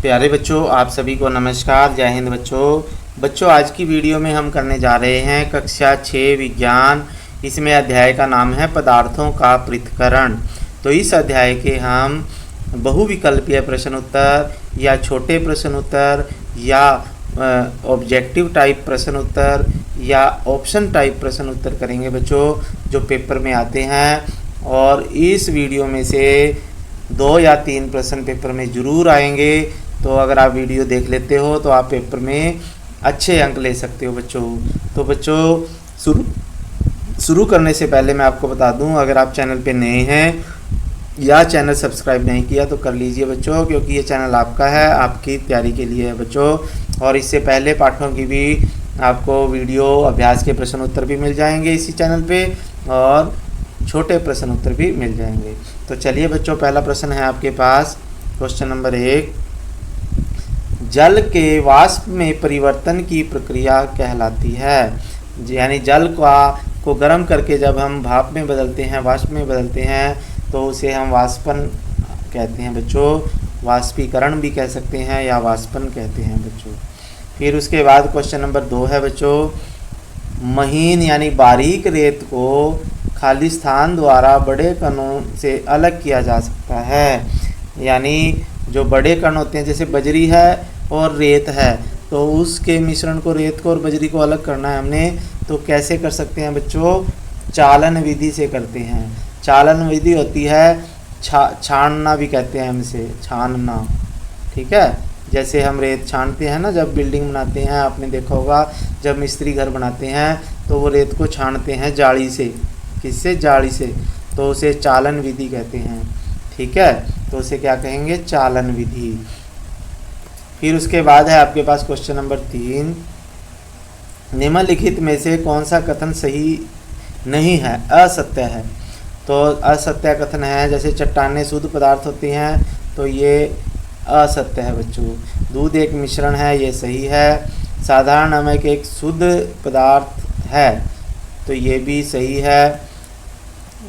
प्यारे बच्चों, आप सभी को नमस्कार। जय हिंद बच्चों, आज की वीडियो में हम करने जा रहे हैं कक्षा 6 विज्ञान। इसमें अध्याय का नाम है पदार्थों का पृथक्करण। तो इस अध्याय के हम बहुविकल्पीय प्रश्न उत्तर या छोटे प्रश्न उत्तर या ऑब्जेक्टिव टाइप प्रश्न उत्तर या ऑप्शन टाइप प्रश्न उत्तर करेंगे बच्चों, जो पेपर में आते हैं। और इस वीडियो में से 2 या 3 प्रश्न पेपर में ज़रूर आएंगे। तो अगर आप वीडियो देख लेते हो तो आप पेपर में अच्छे अंक ले सकते हो बच्चों। तो बच्चों शुरू करने से पहले मैं आपको बता दूं, अगर आप चैनल पे नए हैं या चैनल सब्सक्राइब नहीं किया तो कर लीजिए बच्चों, क्योंकि ये चैनल आपका है, आपकी तैयारी के लिए है बच्चों। और इससे पहले पाठों की भी आपको वीडियो अभ्यास के प्रश्न उत्तर भी मिल जाएंगे इसी चैनल पे, और छोटे प्रश्न उत्तर भी मिल जाएंगे। तो चलिए बच्चों, पहला प्रश्न है आपके पास, क्वेश्चन नंबर 1। जल के वाष्प में परिवर्तन की प्रक्रिया कहलाती है। यानी जल को गर्म करके जब हम भाप में बदलते हैं, वाष्प में बदलते हैं, तो उसे हम वाष्पन कहते हैं बच्चों। वाष्पीकरण भी कह सकते हैं या वाष्पन कहते हैं बच्चों। फिर उसके बाद क्वेश्चन नंबर 2 है बच्चों, महीन यानी बारीक रेत को खाली स्थान द्वारा बड़े कणों से अलग किया जा सकता है। यानी जो बड़े कण होते हैं, जैसे बजरी है और रेत है, तो उसके मिश्रण को, रेत को और बजरी को अलग करना है हमने, तो कैसे कर सकते हैं बच्चों? चालन विधि से करते हैं। चालन विधि होती है छानना भी कहते हैं हम इसे, छानना। ठीक है, जैसे हम रेत छानते हैं ना, जब बिल्डिंग बनाते हैं, आपने देखा होगा जब मिस्त्री घर बनाते हैं तो वो रेत को छानते हैं जाली से। किससे? जाली से। तो उसे चालन विधि कहते हैं। ठीक है, तो उसे क्या कहेंगे? चालन विधि। फिर उसके बाद है आपके पास क्वेश्चन नंबर 3। निम्नलिखित में से कौन सा कथन सही नहीं है, असत्य है? तो असत्य कथन है, जैसे चट्टानें शुद्ध पदार्थ होती हैं, तो ये असत्य है बच्चों। दूध एक मिश्रण है, ये सही है। साधारण नमक एक शुद्ध पदार्थ है, तो ये भी सही है।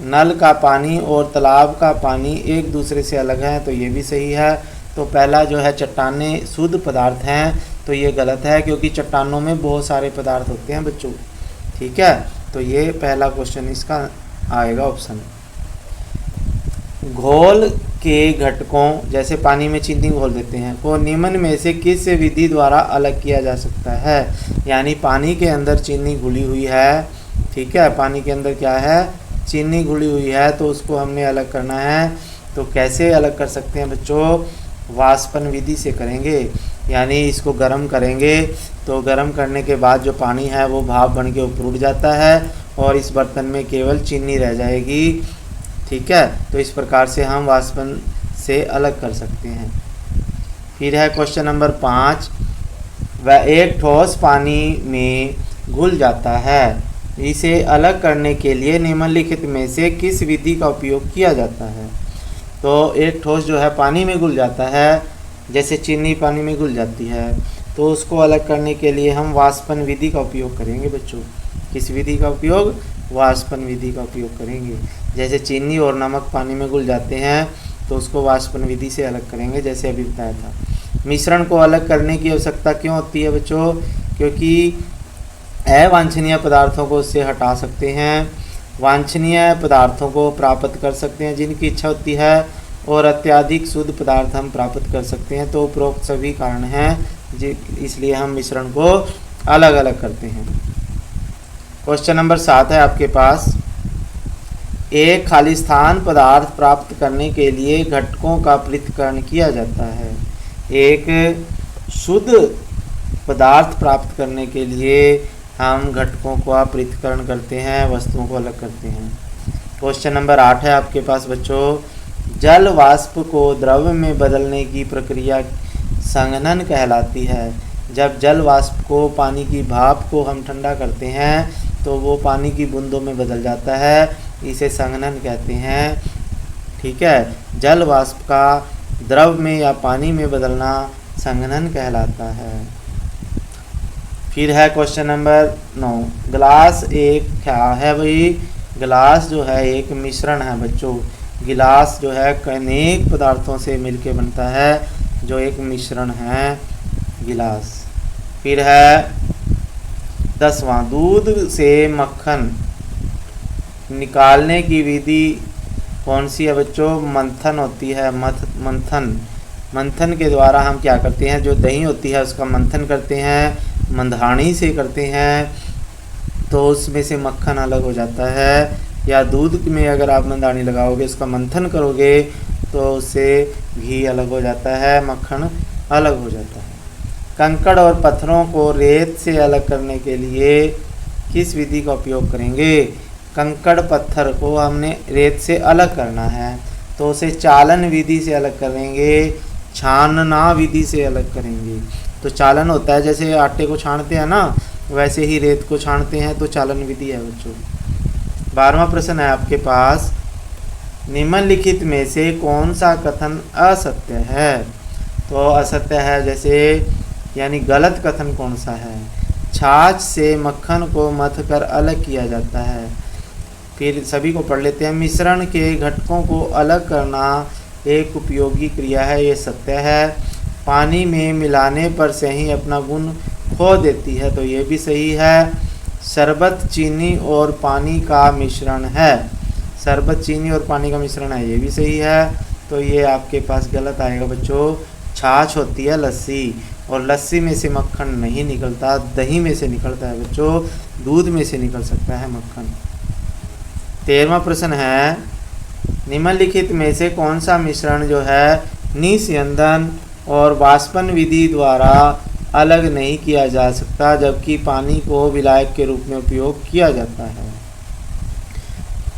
नल का पानी और तालाब का पानी एक दूसरे से अलग हैं, तो ये भी सही है। तो पहला जो है चट्टानें शुद्ध पदार्थ हैं, तो ये गलत है, क्योंकि चट्टानों में बहुत सारे पदार्थ होते हैं बच्चों। ठीक है, तो ये पहला क्वेश्चन इसका आएगा ऑप्शन। घोल के घटकों, जैसे पानी में चीनी घोल देते हैं, को निम्न में से किस विधि द्वारा अलग किया जा सकता है? यानी पानी के अंदर चीनी घुली हुई है। ठीक है, पानी के अंदर क्या है? चीनी घुली हुई है, तो उसको हमने अलग करना है। तो कैसे अलग कर सकते हैं बच्चों? वाष्पन विधि से करेंगे। यानी इसको गर्म करेंगे, तो गर्म करने के बाद जो पानी है वो भाप बन के ऊपर उड़ जाता है और इस बर्तन में केवल चीनी रह जाएगी। ठीक है, तो इस प्रकार से हम वाष्पन से अलग कर सकते हैं। फिर है क्वेश्चन नंबर 5। वह एक ठोस पानी में घुल जाता है, इसे अलग करने के लिए निम्नलिखित में से किस विधि का उपयोग किया जाता है? तो एक ठोस जो है पानी में घुल जाता है, जैसे चीनी पानी में घुल जाती है, तो उसको अलग करने के लिए हम वाष्पन विधि का उपयोग करेंगे बच्चों। किस विधि का उपयोग? वाष्पन विधि का उपयोग करेंगे। जैसे चीनी और नमक पानी में घुल जाते हैं, तो उसको वाष्पन विधि से अलग करेंगे, जैसे अभी बताया था। मिश्रण को अलग करने की आवश्यकता क्यों होती है बच्चों? क्योंकि अवांछनीय पदार्थों को उससे हटा सकते हैं, वांछनीय पदार्थों को प्राप्त कर सकते हैं जिनकी इच्छा होती है, और अत्यधिक शुद्ध पदार्थ हम प्राप्त कर सकते हैं। तो उपरोक्त सभी कारण हैं, इसलिए हम मिश्रण को अलग अलग करते हैं। क्वेश्चन नंबर 7 है आपके पास। एक खाली स्थान पदार्थ प्राप्त करने के लिए घटकों का पृथक्करण किया जाता है। एक शुद्ध पदार्थ प्राप्त करने के लिए हम घटकों का पृथक्करण करते हैं, वस्तुओं को अलग करते हैं। क्वेश्चन नंबर 8 है आपके पास बच्चों। जल वाष्प को द्रव में बदलने की प्रक्रिया संघनन कहलाती है। जब जल वाष्प को, पानी की भाप को हम ठंडा करते हैं, तो वो पानी की बूंदों में बदल जाता है, इसे संघनन कहते हैं। ठीक है, जल वाष्प का द्रव में या पानी में बदलना संघनन कहलाता है। फिर है क्वेश्चन नंबर 9। गिलास एक क्या है भाई? गिलास जो है एक मिश्रण है बच्चों। गिलास जो है अनेक पदार्थों से मिलके बनता है, जो एक मिश्रण है गिलास। फिर है 10वां, दूध से मक्खन निकालने की विधि कौन सी है बच्चों? मंथन होती है। मंथन के द्वारा हम क्या करते हैं, जो दही होती है उसका मंथन करते हैं, मंधानी से करते हैं, तो उसमें से मक्खन अलग हो जाता है। या दूध में अगर आप मंधानी लगाओगे, उसका मंथन करोगे, तो उससे घी अलग हो जाता है, मक्खन अलग हो जाता है। कंकड़ और पत्थरों को रेत से अलग करने के लिए किस विधि का उपयोग करेंगे? कंकड़ पत्थर को हमने रेत से अलग करना है, तो उसे चालन विधि से अलग करेंगे, छानना विधि से अलग करेंगे। तो चालन होता है जैसे आटे को छानते हैं ना, वैसे ही रेत को छानते हैं, तो चालन विधि है बच्चों। 12वां प्रश्न है आपके पास, निम्नलिखित में से कौन सा कथन असत्य है? तो असत्य है जैसे यानी गलत कथन कौन सा है? छाछ से मक्खन को मथ कर अलग किया जाता है। फिर सभी को पढ़ लेते हैं। मिश्रण के घटकों को अलग करना एक उपयोगी क्रिया है, ये सत्य है। पानी में मिलाने पर से ही अपना गुण खो देती है, तो ये भी सही है। शरबत चीनी और पानी का मिश्रण है, शरबत चीनी और पानी का मिश्रण है, ये भी सही है। तो ये आपके पास गलत आएगा बच्चों। छाछ होती है लस्सी, और लस्सी में से मक्खन नहीं निकलता, दही में से निकलता है बच्चों, दूध में से निकल सकता है मक्खन। 13वां प्रश्न है, निम्नलिखित में से कौन सा मिश्रण जो है निस्यंदन और वाष्पन विधि द्वारा अलग नहीं किया जा सकता, जबकि पानी को विलायक के रूप में उपयोग किया जाता है?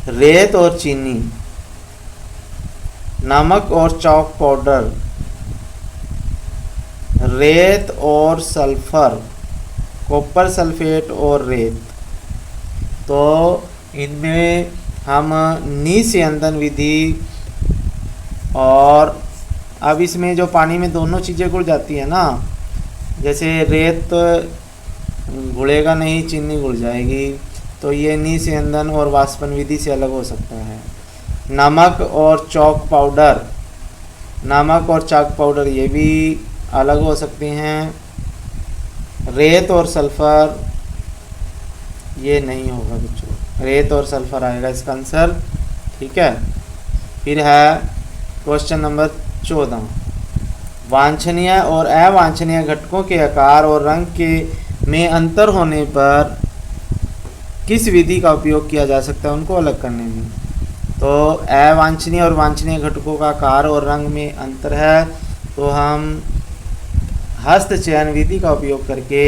रेत और चीनी, नमक और चॉक पाउडर, रेत और सल्फर, कॉपर सल्फेट और रेत। तो इनमें हम निस्यंदन विधि, और अब इसमें जो पानी में दोनों चीज़ें घुल जाती है ना, जैसे रेत घुलेगा नहीं, चीनी घुल जाएगी, तो ये निस्यंदन और वाष्पन विधि से अलग हो सकता है। नमक और चॉक पाउडर, नमक और चॉक पाउडर ये भी अलग हो सकते हैं। रेत और सल्फर ये नहीं होगा बच्चों, रेत और सल्फर आएगा इसका आंसर, ठीक है। फिर है क्वेश्चन नंबर 14, वांछनीय और अवांछनीय घटकों के आकार और रंग के में अंतर होने पर किस विधि का उपयोग किया जा सकता है उनको अलग करने में? तो अवांछनीय और वांछनीय घटकों का आकार और रंग में अंतर है, तो हम हस्त चयन विधि का उपयोग करके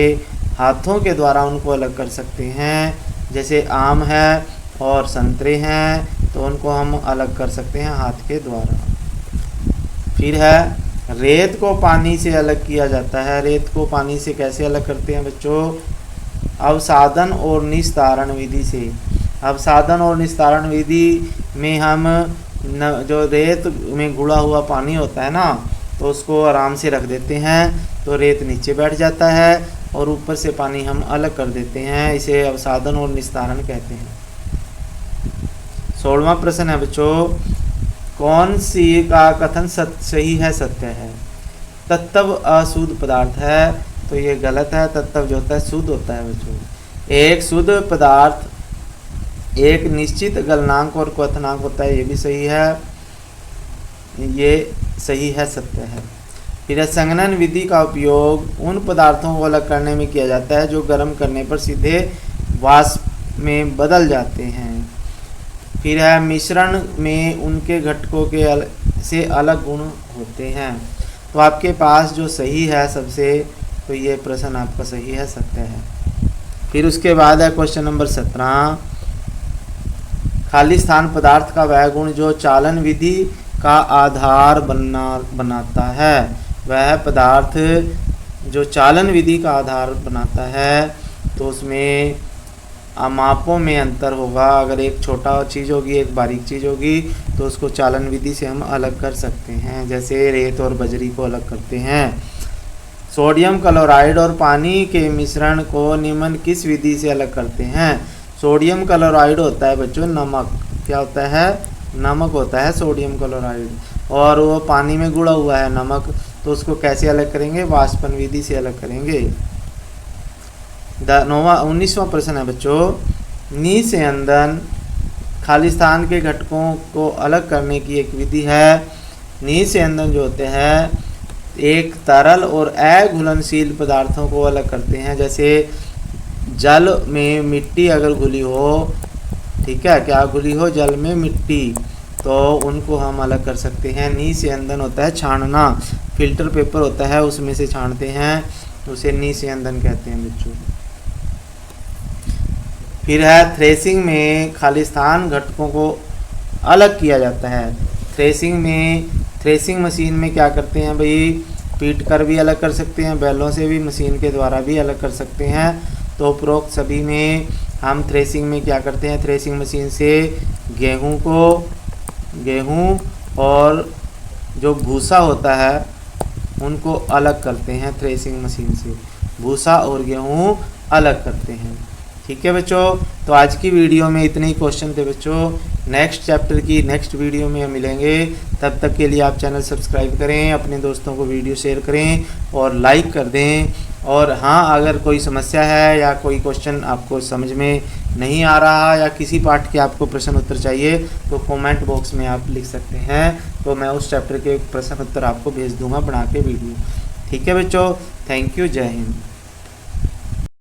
हाथों के द्वारा उनको अलग कर सकते हैं। जैसे आम है और संतरे हैं, तो उनको हम अलग कर सकते हैं हाथ के द्वारा। फिर है रेत को पानी से अलग किया जाता है, रेत को पानी से कैसे अलग करते हैं बच्चों? अवसादन और निस्तारण विधि से। अवसादन और निस्तारण विधि में हम जो रेत में घुला हुआ पानी होता है ना, तो उसको आराम से रख देते हैं, तो रेत नीचे बैठ जाता है और ऊपर से पानी हम अलग कर देते हैं, इसे अवसादन और निस्तारण कहते हैं। 16वां प्रश्न है बच्चों, कौन सी का कथन सही है, सत्य है? तत्व अशुद्ध पदार्थ है, तो ये गलत है। तत्व जो होता है शुद्ध होता है बच्चों। एक शुद्ध पदार्थ एक निश्चित गलनांक और क्वथनांक होता है, ये भी सही है, ये सही है, सत्य है। फिर संघनन विधि का उपयोग उन पदार्थों को अलग करने में किया जाता है जो गर्म करने पर सीधे वाष्प में बदल जाते हैं। फिर है मिश्रण में उनके घटकों के से अलग गुण होते हैं। तो आपके पास जो सही है सबसे, तो ये प्रश्न आपका सही है, सत्य है। फिर उसके बाद है क्वेश्चन नंबर 17, खाली स्थान पदार्थ का वह गुण जो चालन विधि का आधार बनाता है। वह पदार्थ जो चालन विधि का आधार बनाता है, तो उसमें मापों में अंतर होगा। अगर एक छोटा चीज़ होगी, एक बारीक चीज़ होगी, तो उसको चालन विधि से हम अलग कर सकते हैं, जैसे रेत और बजरी को अलग करते हैं। सोडियम क्लोराइड और पानी के मिश्रण को निम्न किस विधि से अलग करते हैं? सोडियम क्लोराइड होता है बच्चों नमक, क्या होता है? नमक होता है सोडियम क्लोराइड, और वो पानी में घुला हुआ है नमक, तो उसको कैसे अलग करेंगे, वाष्पन विधि से अलग करेंगे। 19वां प्रश्न है बच्चों, निस्यंदन खाली स्थान के घटकों को अलग करने की एक विधि है। निस्यंदन जो होते हैं एक तरल और अघुलनशील पदार्थों को अलग करते हैं। जैसे जल में मिट्टी अगर घुली हो, ठीक है, क्या घुली हो, जल में मिट्टी, तो उनको हम अलग कर सकते हैं। निस्यंदन होता है छानना, फिल्टर पेपर होता है उसमें से छानते हैं, उसे निस्यंदन कहते हैं बच्चों। फिर है थ्रेसिंग में खालिस्तान घटकों को अलग किया जाता है। थ्रेसिंग मशीन में क्या करते हैं भाई, पीट कर भी अलग कर सकते हैं, बैलों से भी मशीन के द्वारा भी अलग कर सकते हैं। तो उपरोक्त सभी में हम थ्रेसिंग में क्या करते हैं, थ्रेसिंग मशीन से गेहूं और जो भूसा होता है उनको अलग करते हैं। थ्रेसिंग मशीन से भूसा और गेहूं अलग करते हैं। ठीक है बच्चों, तो आज की वीडियो में इतने ही क्वेश्चन थे बच्चों। नेक्स्ट चैप्टर की नेक्स्ट वीडियो में हम मिलेंगे। तब तक के लिए आप चैनल सब्सक्राइब करें, अपने दोस्तों को वीडियो शेयर करें और लाइक कर दें। और हाँ, अगर कोई समस्या है या कोई क्वेश्चन आपको समझ में नहीं आ रहा या किसी पार्ट के आपको प्रश्न उत्तर चाहिए तो कमेंट बॉक्स में आप लिख सकते हैं, तो मैं उस चैप्टर के प्रश्न उत्तर आपको भेज दूंगा बना के वीडियो। ठीक है बच्चों, थैंक यू, जय हिंद।